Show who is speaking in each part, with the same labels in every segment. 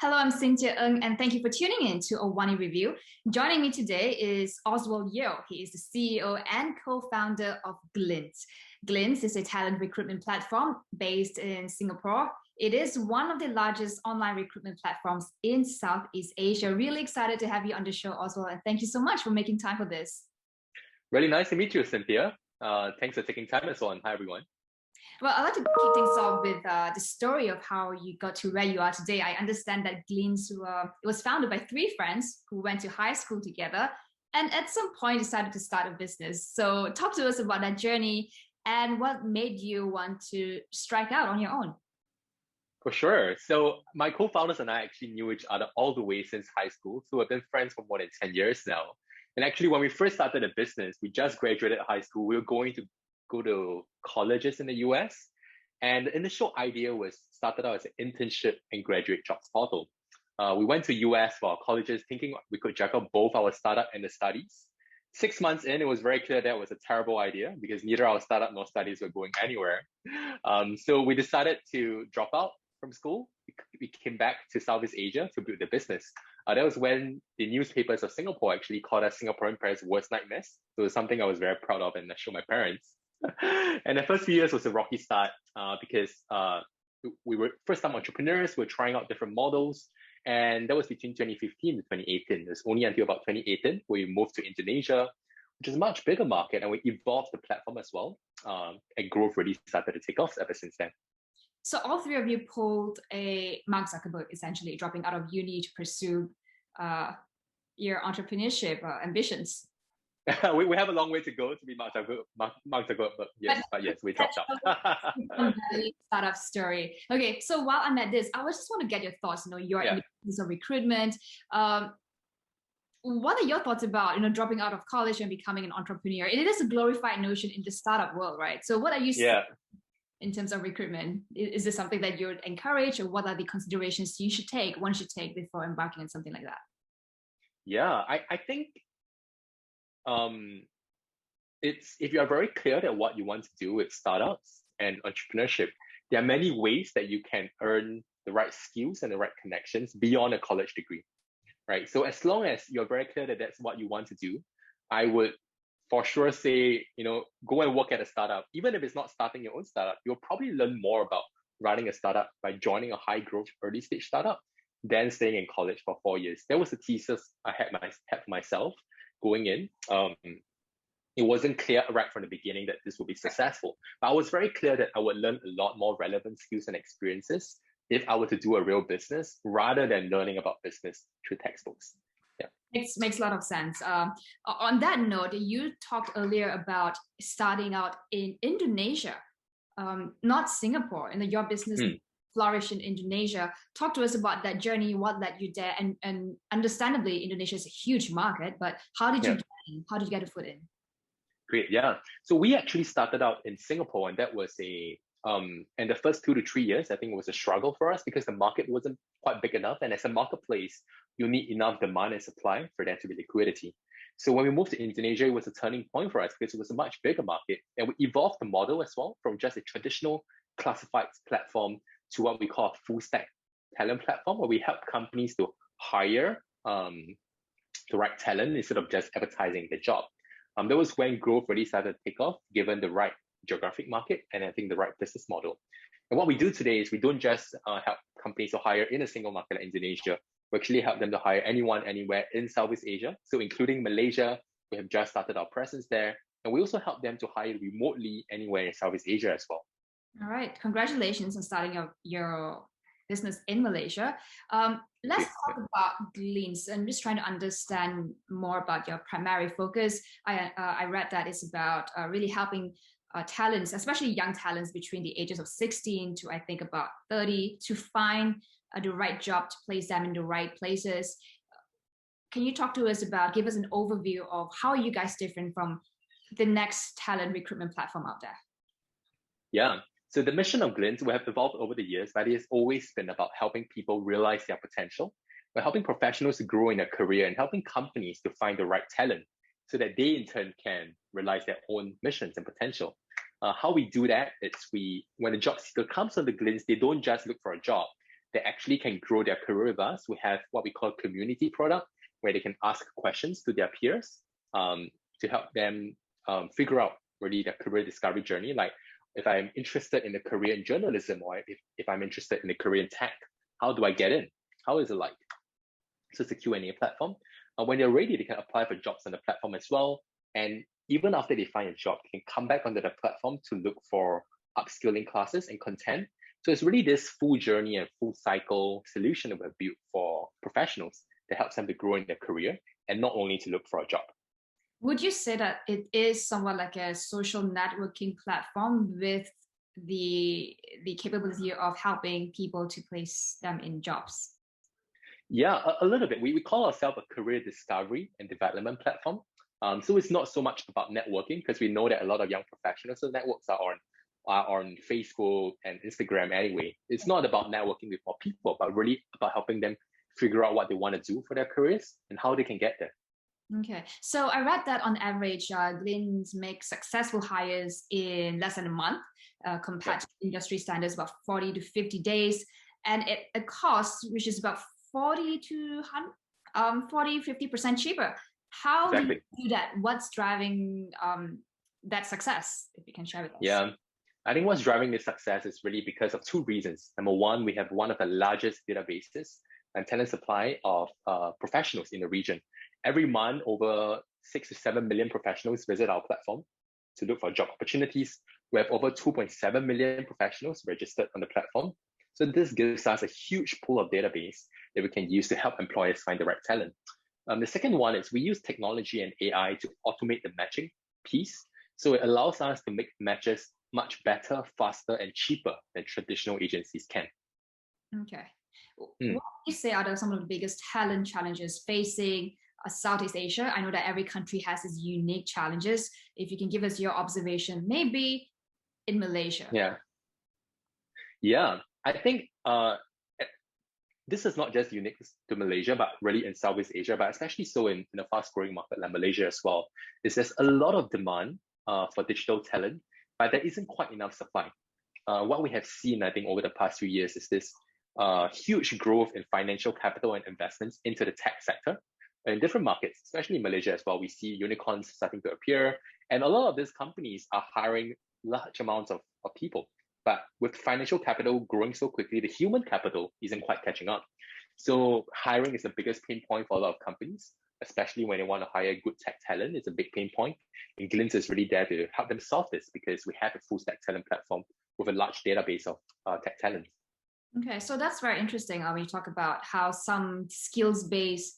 Speaker 1: Hello, I'm Cynthia Ng, and thank you for tuning in to AWANI Review. Joining me today is Oswald Yeo. He is the CEO and co-founder of Glints. Glints is a talent recruitment platform based in Singapore. It is one of the largest online recruitment platforms in Southeast Asia. Really excited to have you on the show, Oswald, and thank you so much for making time for this.
Speaker 2: Really nice to meet you, Cynthia. Thanks for taking time as well. Hi, everyone.
Speaker 1: Well, I'd like to kick things off with the story of how you got to where you are today. I understand that Glints it was founded by three friends who went to high school together and at some point decided to start a business. So talk to us about that journey and what made you want to strike out on your own.
Speaker 2: For sure. So my co-founders and I actually knew each other all the way since high school. So we've been friends for more than 10 years now. And actually, when we first started the business, we just graduated high school. We were going to go to colleges in the US. And the initial idea was started out as an internship and graduate jobs portal. We went to US for our colleges thinking we could juggle both our startup and the studies. 6 months in, it was very clear that was a terrible idea because neither our startup nor studies were going anywhere. So we decided to drop out from school. We came back to Southeast Asia to build the business. That was when the newspapers of Singapore actually called us Singaporean parents' worst nightmares. So it was something I was very proud of and I showed my parents. And the first few years was a rocky start because we were first-time entrepreneurs. We were trying out different models. And that was between 2015 to 2018. It was only until about 2018 where we moved to Indonesia, which is a much bigger market. And we evolved the platform as well. And growth really started to take off ever since then.
Speaker 1: So all three of you pulled a Mark Zuckerberg, essentially dropping out of uni to pursue your entrepreneurship ambitions.
Speaker 2: we have a long way to go to be Mark Zuckerberg, but yes, we dropped out.
Speaker 1: Startup story. Okay, so while I'm at this, I just want to get your thoughts. You're in the business of recruitment. What are your thoughts about dropping out of college and becoming an entrepreneur? It is a glorified notion in the startup world, right? So what are you seeing in terms of recruitment? Is this something that you would encourage, or what are the considerations one should take before embarking on something like that?
Speaker 2: Yeah, I think it's if you are very clear that what you want to do with startups and entrepreneurship, there are many ways that you can earn the right skills and the right connections beyond a college degree, right? So as long as you're very clear that that's what you want to do, I would for sure say, go and work at a startup. Even if it's not starting your own startup, you'll probably learn more about running a startup by joining a high growth early stage startup than staying in college for 4 years. That was the thesis I had for myself going in. It wasn't clear right from the beginning that this would be successful, but I was very clear that I would learn a lot more relevant skills and experiences if I were to do a real business rather than learning about business through textbooks.
Speaker 1: Makes a lot of sense. On that note, you talked earlier about starting out in Indonesia, not Singapore, and your business flourished in Indonesia. Talk to us about that journey, what led you there, and understandably, Indonesia is a huge market, but how did you get in? How did you get a foot in?
Speaker 2: Great, yeah. So we actually started out in Singapore, and that was and the first 2 to 3 years, I think it was a struggle for us because the market wasn't quite big enough. And as a marketplace, you need enough demand and supply for there to be liquidity. So when we moved to Indonesia, it was a turning point for us because it was a much bigger market. And we evolved the model as well from just a traditional classifieds platform to what we call a full stack talent platform, where we help companies to hire the right talent instead of just advertising the job. That was when growth really started to take off, given the right geographic market and I think the right business model. And what we do today is we don't just help companies to hire in a single market like Indonesia. We actually help them to hire anyone, anywhere in Southeast Asia. So including Malaysia, we have just started our presence there. And we also help them to hire remotely anywhere in Southeast Asia as well.
Speaker 1: All right. Congratulations on starting your business in Malaysia. Let's talk about Glints. I'm just trying to understand more about your primary focus. I read that it's about really helping talents, especially young talents between the ages of 16 to I think about 30, to find the right job, to place them in the right places. Can you talk to us give us an overview of how you guys different from the next talent recruitment platform out there?
Speaker 2: Yeah. So the mission of Glints, we have evolved over the years, but it has always been about helping people realize their potential. We're helping professionals to grow in their career and helping companies to find the right talent so that they in turn can realize their own missions and potential. How we do that is when a job seeker comes on the Glints, they don't just look for a job. they actually can grow their career with us. We have what we call community product, where they can ask questions to their peers to help them figure out really their career discovery journey. Like if I'm interested in a career in journalism, or if I'm interested in a career in tech, how do I get in? How is it like? So it's a Q&A platform. When they're ready, they can apply for jobs on the platform as well. And even after they find a job, they can come back onto the platform to look for upskilling classes and content. So it's really this full journey and full cycle solution that we've built for professionals that helps them to grow in their career and not only to look for a job.
Speaker 1: Would you say that it is somewhat like a social networking platform with the capability of helping people to place them in jobs?
Speaker 2: Yeah, a little bit. We call ourselves a career discovery and development platform. So it's not so much about networking, because we know that a lot of young professionals, so networks are on Facebook and Instagram anyway. It's not about networking with more people, but really about helping them figure out what they want to do for their careers and how they can get there.
Speaker 1: Okay, so I read that on average, Glints make successful hires in less than a month, compared to industry standards about 40 to 50 days, and at a cost which is about 50% cheaper. How do you do that? What's driving that success, if you can share with us?
Speaker 2: Yeah, I think what's driving this success is really because of two reasons. Number one, we have one of the largest databases and talent supply of professionals in the region. Every month, over 6 to 7 million professionals visit our platform to look for job opportunities. We have over 2.7 million professionals registered on the platform. So this gives us a huge pool of database that we can use to help employers find the right talent. The second one is we use technology and AI to automate the matching piece. So it allows us to make matches much better, faster, and cheaper than traditional agencies can.
Speaker 1: Okay. What do you say are some of the biggest talent challenges facing Southeast Asia? I know that every country has its unique challenges. If you can give us your observation, maybe in Malaysia.
Speaker 2: Yeah, I think this is not just unique to Malaysia, but really in Southeast Asia, but especially so in a fast-growing market like Malaysia as well. There's a lot of demand for digital talent, but there isn't quite enough supply. What we have seen, I think, over the past few years is this huge growth in financial capital and investments into the tech sector. In different markets, especially in Malaysia as well, we see unicorns starting to appear, and a lot of these companies are hiring large amounts of people. But with financial capital growing so quickly, the human capital isn't quite catching up. So hiring is the biggest pain point for a lot of companies, especially when they want to hire good tech talent. It's a big pain point. And Glints is really there to help them solve this, because we have a full stack talent platform with a large database of tech talent.
Speaker 1: Okay, so that's very interesting when you talk about how some skills-based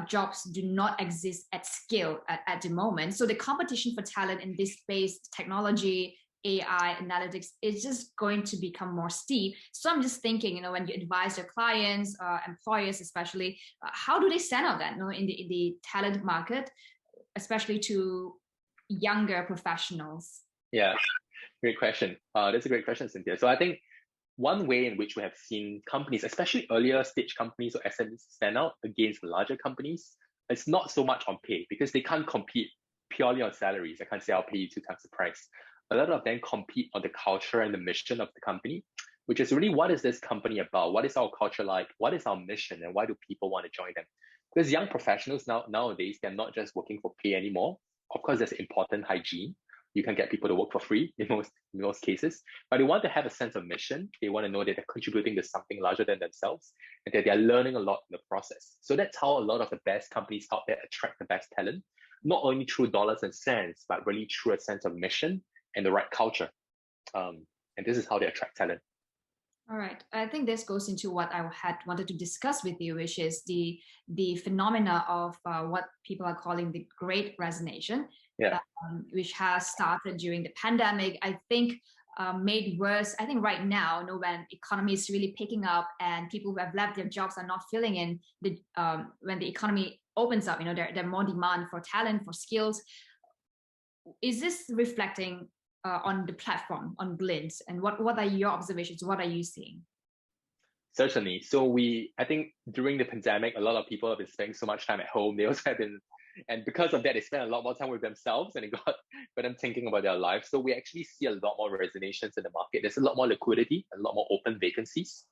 Speaker 1: jobs do not exist at scale at the moment. So the competition for talent in this space, technology, AI, analytics, is just going to become more steep. So I'm just thinking, when you advise your clients, employers especially, how do they stand out then, in the talent market, especially to younger professionals?
Speaker 2: Yeah, great question. That's a great question, Cynthia. So I think one way in which we have seen companies, especially earlier stage companies or SMEs, stand out against larger companies, it's not so much on pay, because they can't compete purely on salaries. I can't say I'll pay you 2 times the price. A lot of them compete on the culture and the mission of the company, which is really, what is this company about? What is our culture like? What is our mission? And why do people want to join them? Because young professionals nowadays, they're not just working for pay anymore. Of course, there's important hygiene. You can get people to work for free in most cases, but they want to have a sense of mission. They want to know that they're contributing to something larger than themselves and that they're learning a lot in the process. So that's how a lot of the best companies out there attract the best talent, not only through dollars and cents, but really through a sense of mission and the right culture. And this is how they attract talent.
Speaker 1: All right. I think this goes into what I had wanted to discuss with you, which is the phenomena of what people are calling the Great Resignation, which has started during the pandemic. I think made worse, I think right now, when economy is really picking up and people who have left their jobs are not filling in, when the economy opens up, there's more demand for talent, for skills. Is this reflecting on the platform, on Glints, and what are your observations? What are you seeing?
Speaker 2: Certainly. So I think during the pandemic, a lot of people have been spending so much time at home. They also have been, and because of that, they spend a lot more time with themselves, and it got them thinking about their life. So we actually see a lot more resignations in the market. There's a lot more liquidity, a lot more open vacancies.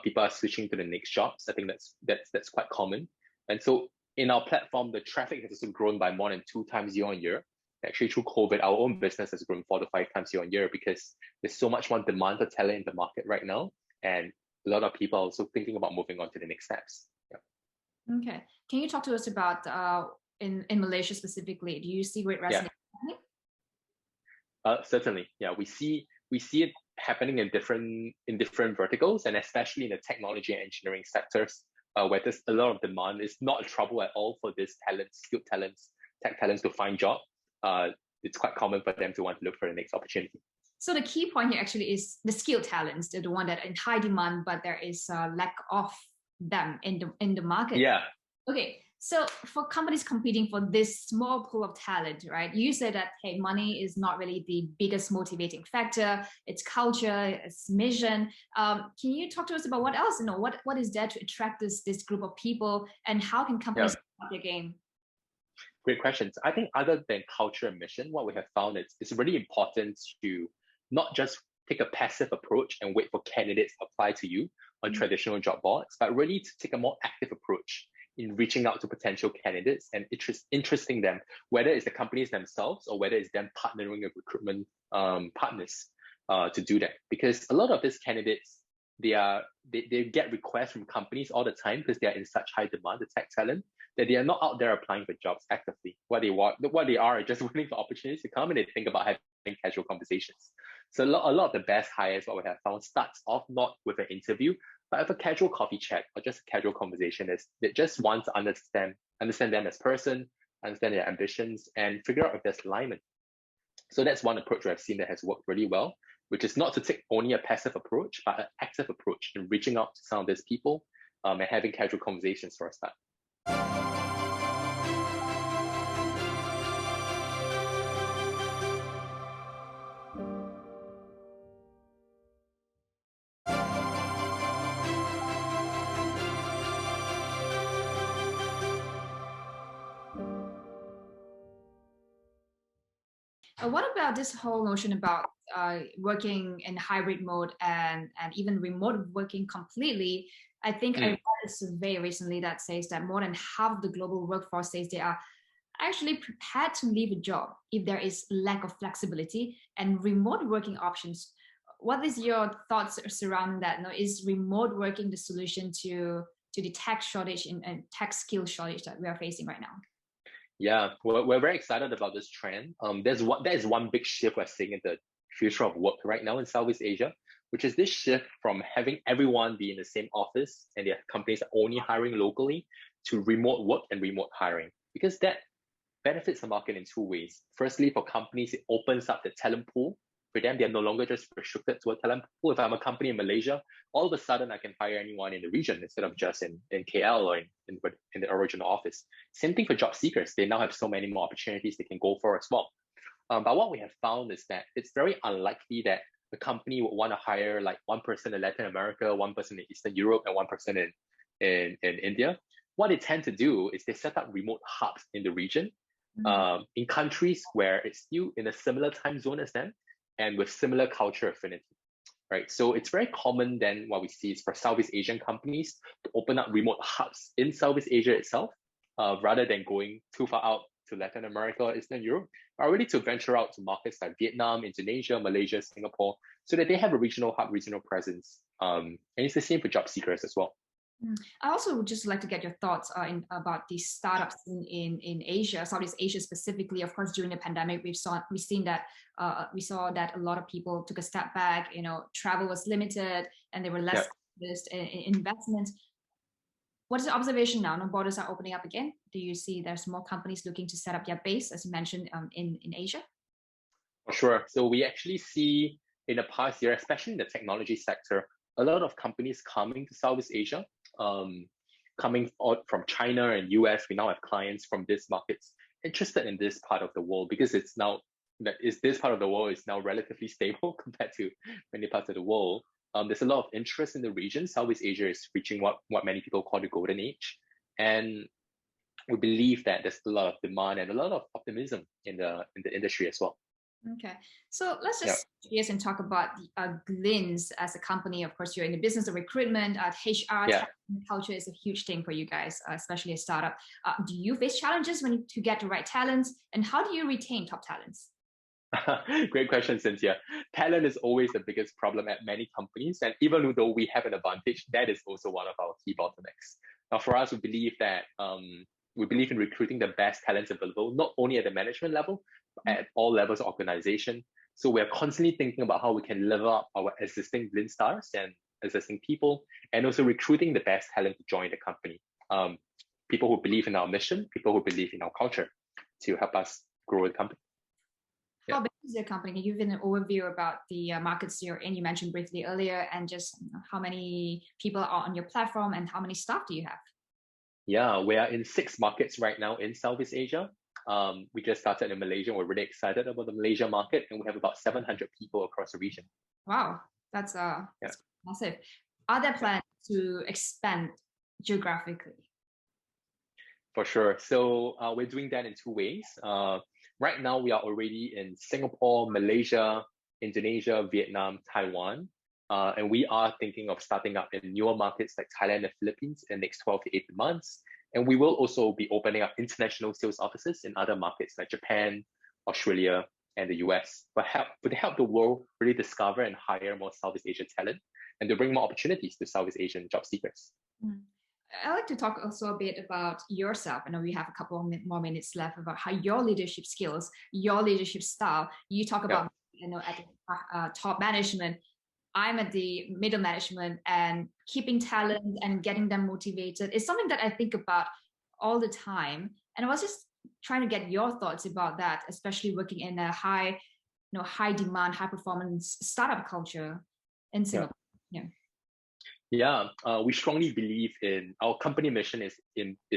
Speaker 2: People are switching to the next jobs. I think that's quite common. And so in our platform, the traffic has also grown by more than 2 times year on year. Actually, through COVID, our own business has grown 4 to 5 times year on year because there's so much more demand for talent in the market right now. And a lot of people are also thinking about moving on to the next steps. Yeah.
Speaker 1: Okay. Can you talk to us about in Malaysia specifically? Do you see great resonance?
Speaker 2: Certainly. Yeah, we see it happening in different verticals, and especially in the technology and engineering sectors, where there's a lot of demand. It's not a trouble at all for these skilled talents, tech talents to find jobs. It's quite common for them to want to look for the next opportunity.
Speaker 1: So the key point here actually is the skilled talents. They're the one that are in high demand, but there is a lack of them in the market.
Speaker 2: Yeah.
Speaker 1: Okay. So for companies competing for this small pool of talent, right? You said that, hey, money is not really the biggest motivating factor. It's culture, it's mission. Can you talk to us about what else? What is there to attract this group of people, and how can companies up their game?
Speaker 2: Great questions. I think other than culture and mission, what we have found is it's really important to not just take a passive approach and wait for candidates to apply to you on traditional job boards, but really to take a more active approach in reaching out to potential candidates and interesting them, whether it's the companies themselves or whether it's them partnering with recruitment partners to do that. Because a lot of these candidates, they get requests from companies all the time because they are in such high demand, the tech talent, that they are not out there applying for jobs actively. What they are just waiting for opportunities to come, and they think about having casual conversations. So a lot of the best hires, what we have found, starts off not with an interview, but with a casual coffee chat or just a casual conversation. They just want to understand them as person, understand their ambitions, and figure out if there's alignment. So that's one approach I've seen that has worked really well, which is not to take only a passive approach, but an active approach in reaching out to some of these people and having casual conversations for a start.
Speaker 1: What about this whole notion about working in hybrid mode and even remote working completely? I think I read a survey recently that says that more than half of the global workforce says they are actually prepared to leave a job if there is lack of flexibility and remote working options. What is your thoughts surrounding that? Now, is remote working the solution to the tech shortage and tech skill shortage that we are facing right now?
Speaker 2: Yeah, we're very excited about this trend. That is one big shift we're seeing in the future of work right now in Southeast Asia, which is this shift from having everyone be in the same office and their companies are only hiring locally to remote work and remote hiring, because that benefits the market in 2 ways. Firstly, for companies, it opens up the talent pool. For them, they're no longer just restricted to a talent pool. If I'm a company in Malaysia, all of a sudden I can hire anyone in the region instead of just in KL or in the original office. Same thing for job seekers. They now have so many more opportunities they can go for as well. But what we have found is that it's very unlikely that the company would want to hire like one person in Latin America, one person in Eastern Europe, and one person in India. What they tend to do is they set up remote hubs in the region, in countries where it's still in a similar time zone as them and with similar culture affinity, right? So it's very common then what we see is for Southeast Asian companies to open up remote hubs in Southeast Asia itself, rather than going too far out to Latin America or Eastern Europe, but really to venture out to markets like Vietnam, Indonesia, Malaysia, Singapore, so that they have a regional hub, regional presence. And it's the same for job seekers as well.
Speaker 1: I also would just like to get your thoughts about the startups in Asia, Southeast Asia specifically. Of course, during the pandemic, we saw that a lot of people took a step back. Travel was limited, and there were less investments. What is the observation now? No, borders are opening up again. Do you see there's more companies looking to set up their base, as you mentioned, in Asia?
Speaker 2: For sure. So we actually see in the past year, especially in the technology sector, a lot of companies coming to Southeast Asia. Coming out from China and US, we now have clients from these markets interested in this part of the world, because this part of the world is now relatively stable compared to many parts of the world. There's a lot of interest in the region. Southeast Asia is reaching what many people call the golden age, and we believe that there's a lot of demand and a lot of optimism in the industry as well.
Speaker 1: Okay, so let's
Speaker 2: Yeah.
Speaker 1: just yes and talk about the Glints as a company. Of course, you're in the business of recruitment. HR
Speaker 2: Yeah.
Speaker 1: talent, culture is a huge thing for you guys, especially a startup. Do you face challenges when to get the right talents, and how do you retain top talents?
Speaker 2: Great question, Cynthia. Talent is always the biggest problem at many companies, and even though we have an advantage, that is also one of our key bottlenecks. Now, for us, we believe in recruiting the best talents available, not only at the management level, but at all levels of organization. So we're constantly thinking about how we can level up our existing Blink stars and existing people, and also recruiting the best talent to join the company. People who believe in our mission, people who believe in our culture, to help us grow the company.
Speaker 1: How big is your company? Can you give an overview about the markets you're in? You mentioned briefly earlier, and just how many people are on your platform and how many staff do you have?
Speaker 2: Yeah, we are in 6 markets right now in Southeast Asia. We just started in Malaysia. We're really excited about the Malaysia market, and we have about 700 people across the region.
Speaker 1: Wow, that's massive. Are there plans to expand geographically?
Speaker 2: For sure. So we're doing that in 2 ways. Right now, we are already in Singapore, Malaysia, Indonesia, Vietnam, Taiwan. And we are thinking of starting up in newer markets like Thailand and Philippines in the next 12 to 18 months. And we will also be opening up international sales offices in other markets like Japan, Australia, and the US, to help the world really discover and hire more Southeast Asian talent and to bring more opportunities to Southeast Asian job seekers.
Speaker 1: Mm. I'd like to talk also a bit about yourself. I know we have a couple of more minutes left about how your leadership skills, your leadership style. You talk about, at the top management. I'm at the middle management, and keeping talent and getting them motivated is something that I think about all the time. And I was just trying to get your thoughts about that, especially working in a high demand, high performance startup culture in Singapore. Yeah.
Speaker 2: Yeah, we strongly believe in our company mission is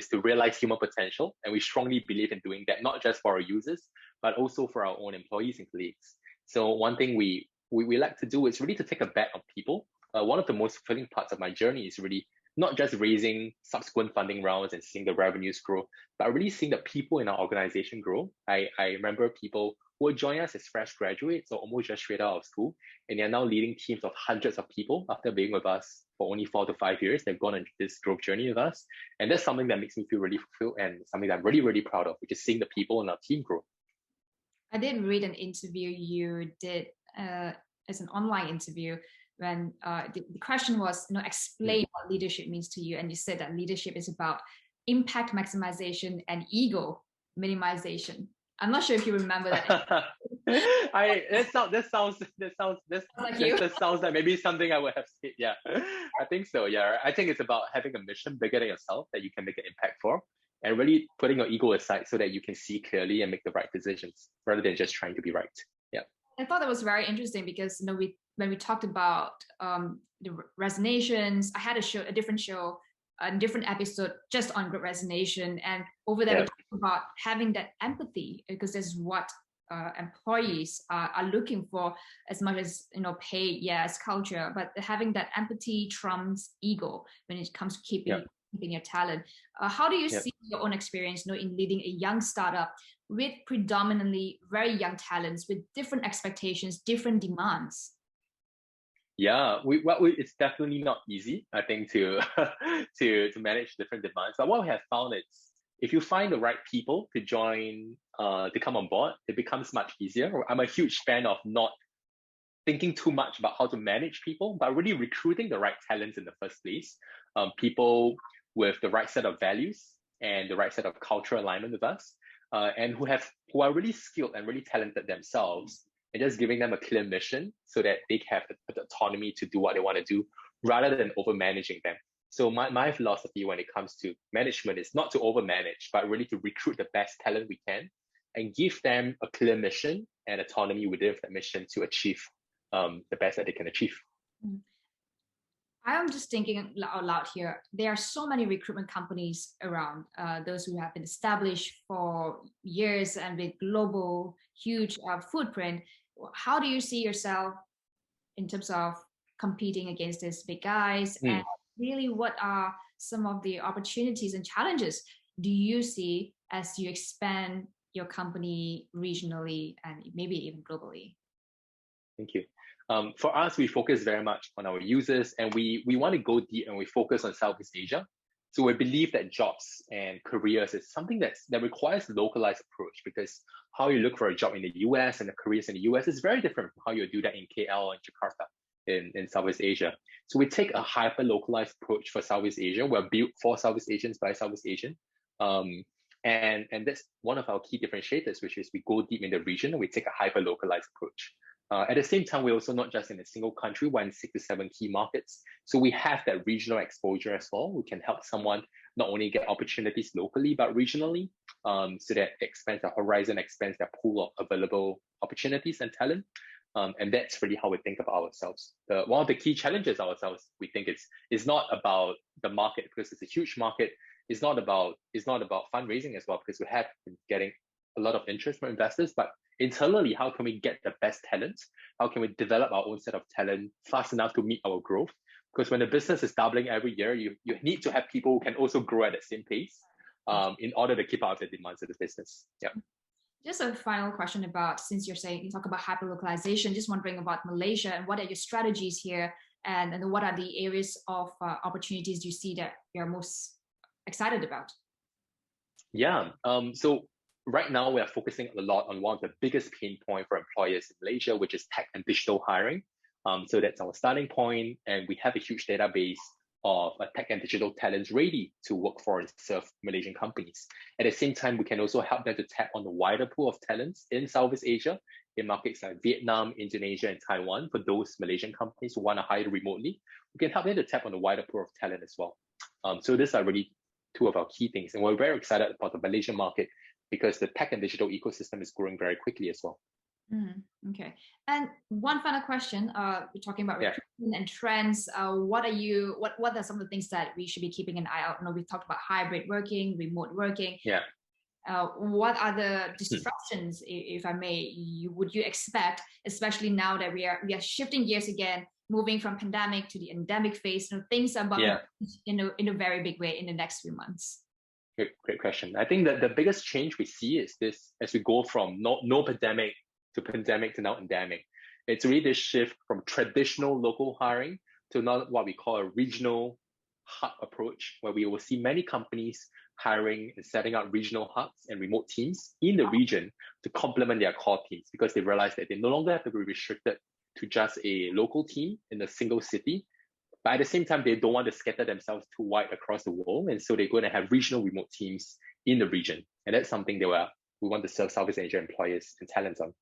Speaker 2: to realize human potential, and we strongly believe in doing that not just for our users, but also for our own employees and colleagues. So one thing we like to do is really to take a bet on people. One of the most fulfilling parts of my journey is really not just raising subsequent funding rounds and seeing the revenues grow, but really seeing the people in our organization grow. I remember people who will join us as fresh graduates or almost just straight out of school, and they're now leading teams of hundreds of people after being with us for only 4 to 5 years. They've gone on this growth journey with us. And that's something that makes me feel really fulfilled and something that I'm really, really proud of, which is seeing the people in our team grow.
Speaker 1: I did read an interview you did as an online interview when the question was, explain what leadership means to you. And you said that leadership is about impact maximization and ego minimization. I'm not sure if you remember that.
Speaker 2: That sounds like maybe something I would have said. Yeah, I think so. Yeah, I think it's about having a mission bigger than yourself that you can make an impact for, and really putting your ego aside so that you can see clearly and make the right decisions rather than just trying to be right. Yeah,
Speaker 1: I thought that was very interesting because when we talked about the resonations, I had a different show, a different episode just on group resonation, and over there we talked about having that empathy, because that's what employees are looking for as much as pay, yes, culture, but having that empathy trumps ego when it comes to keeping your talent. How do you see your own experience in leading a young startup with predominantly very young talents with different expectations, different demands?
Speaker 2: Yeah, it's definitely not easy, I think, to to manage different demands. But what we have found is if you find the right people to join, to come on board, it becomes much easier. I'm a huge fan of not thinking too much about how to manage people, but really recruiting the right talents in the first place. People with the right set of values and the right set of cultural alignment with us, and who are really skilled and really talented themselves, and just giving them a clear mission so that they have the autonomy to do what they want to do rather than over managing them. So my philosophy when it comes to management is not to overmanage, but really to recruit the best talent we can and give them a clear mission and autonomy within that mission to achieve the best that they can achieve.
Speaker 1: I'm just thinking out loud here. There are so many recruitment companies around, those who have been established for years and with global, huge footprint. How do you see yourself in terms of competing against these big guys? And really, what are some of the opportunities and challenges do you see as you expand your company regionally and maybe even globally?
Speaker 2: Thank you. For us, we focus very much on our users, and we want to go deep, and we focus on Southeast Asia. So we believe that jobs and careers is something that requires localized approach, because how you look for a job in the US and the careers in the US is very different from how you do that in KL and Jakarta in Southeast Asia. So we take a hyper localized approach for Southeast Asia. We're built for Southeast Asians by Southeast Asian. And that's one of our key differentiators, which is we go deep in the region and we take a hyper localized approach. At the same time, we're also not just in a single country, we're in 6 to 7 key markets. So we have that regional exposure as well. We can help someone not only get opportunities locally, but regionally, so that expands their horizon, expands their pool of available opportunities and talent. And that's really how we think about ourselves. One of the key challenges ourselves, we think it's not about the market, because it's a huge market. It's not about fundraising as well, because we have been getting a lot of interest from investors, but internally, how can we get the best talent? How can we develop our own set of talent fast enough to meet our growth? Because when the business is doubling every year, you need to have people who can also grow at the same pace in order to keep up with the demands of the business. Yeah.
Speaker 1: Just a final question about, since you talk about hyper-localization, just wondering about Malaysia and what are your strategies here, and what are the areas of opportunities you see that you're most excited about?
Speaker 2: Yeah. So right now, we are focusing a lot on one of the biggest pain points for employers in Malaysia, which is tech and digital hiring. So that's our starting point, and we have a huge database of tech and digital talents ready to work for and serve Malaysian companies. At the same time, we can also help them to tap on the wider pool of talents in Southeast Asia, in markets like Vietnam, Indonesia, and Taiwan. For those Malaysian companies who want to hire remotely, we can help them to tap on the wider pool of talent as well. So these are really two of our key things, and we're very excited about the Malaysian market, because the tech and digital ecosystem is growing very quickly as well.
Speaker 1: Okay. And one final question, we're talking about recruitment and trends. What are some of the things that we should be keeping an eye out? We talked about hybrid working, remote working.
Speaker 2: Yeah.
Speaker 1: What are the disruptions, if I may, would you expect, especially now that we are shifting gears again, moving from pandemic to the endemic phase? Things are bubbling in a very big way in the next few months.
Speaker 2: Great question. I think that the biggest change we see is this: as we go from no pandemic to now endemic, it's really this shift from traditional local hiring to now what we call a regional hub approach, where we will see many companies hiring and setting up regional hubs and remote teams in the region to complement their core teams, because they realize that they no longer have to be restricted to just a local team in a single city. But at the same time, they don't want to scatter themselves too wide across the world. And so they're going to have regional remote teams in the region. And that's something that we want to serve Southeast Asia employers and talents on.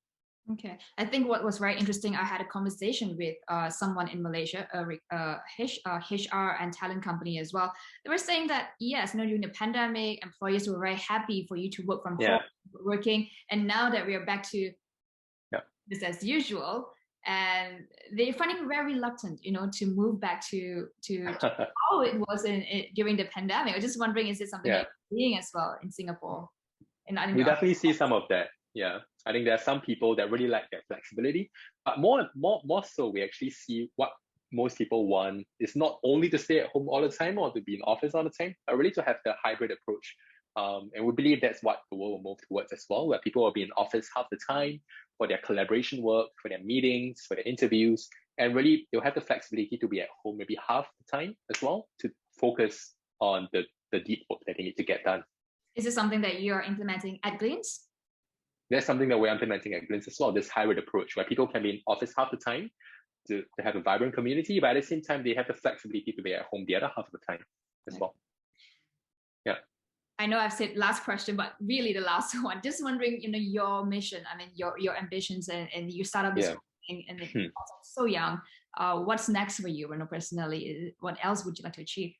Speaker 1: Okay. I think what was very interesting, I had a conversation with someone in Malaysia, HR and talent company as well. They were saying that, yes, during the pandemic, employers were very happy for you to work from home, working. And now that we are back to business as usual, and they're finding very reluctant, to move back to how it was during the pandemic. I was just wondering, is it something that you're seeing as well in Singapore?
Speaker 2: We definitely see some of that. Yeah, I think there are some people that really like that flexibility, but more so, we actually see what most people want is not only to stay at home all the time or to be in office all the time, but really to have the hybrid approach. And we believe that's what the world will move towards as well, where people will be in office half the time for their collaboration work, for their meetings, for their interviews, and really they'll have the flexibility to be at home maybe half the time as well, to focus on the deep work that they need to get done.
Speaker 1: Is this something that you're implementing at Glints?
Speaker 2: That's something that we're implementing at Glints as well, this hybrid approach, where people can be in office half the time to have a vibrant community, but at the same time, they have the flexibility to be at home the other half of the time as well. Yeah.
Speaker 1: I know I've said last question, but really the last one. Just wondering, your mission, your ambitions, and you start up this thing, and it's so young. What's next for you, personally? What else would you like to achieve?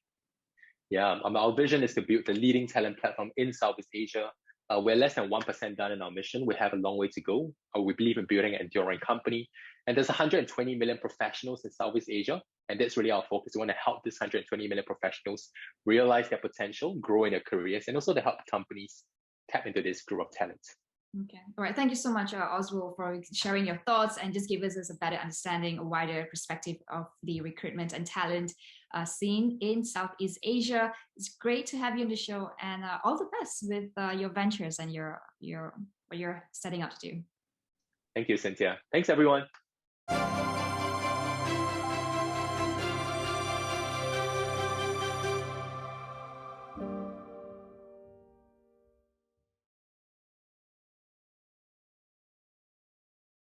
Speaker 2: Yeah, our vision is to build the leading talent platform in Southeast Asia. We're less than 1% done in our mission. We have a long way to go. We believe in building an enduring company. And there's 120 million professionals in Southeast Asia. And that's really our focus. We want to help these 120 million professionals realize their potential, grow in their careers, and also to help companies tap into this group of talent.
Speaker 1: Okay. All right. Thank you so much, Oswald, for sharing your thoughts and just give us a better understanding, a wider perspective of the recruitment and talent scene in Southeast Asia. It's great to have you on the show, and all the best with your ventures and what you're setting out to do.
Speaker 2: Thank you, Cynthia. Thanks, everyone.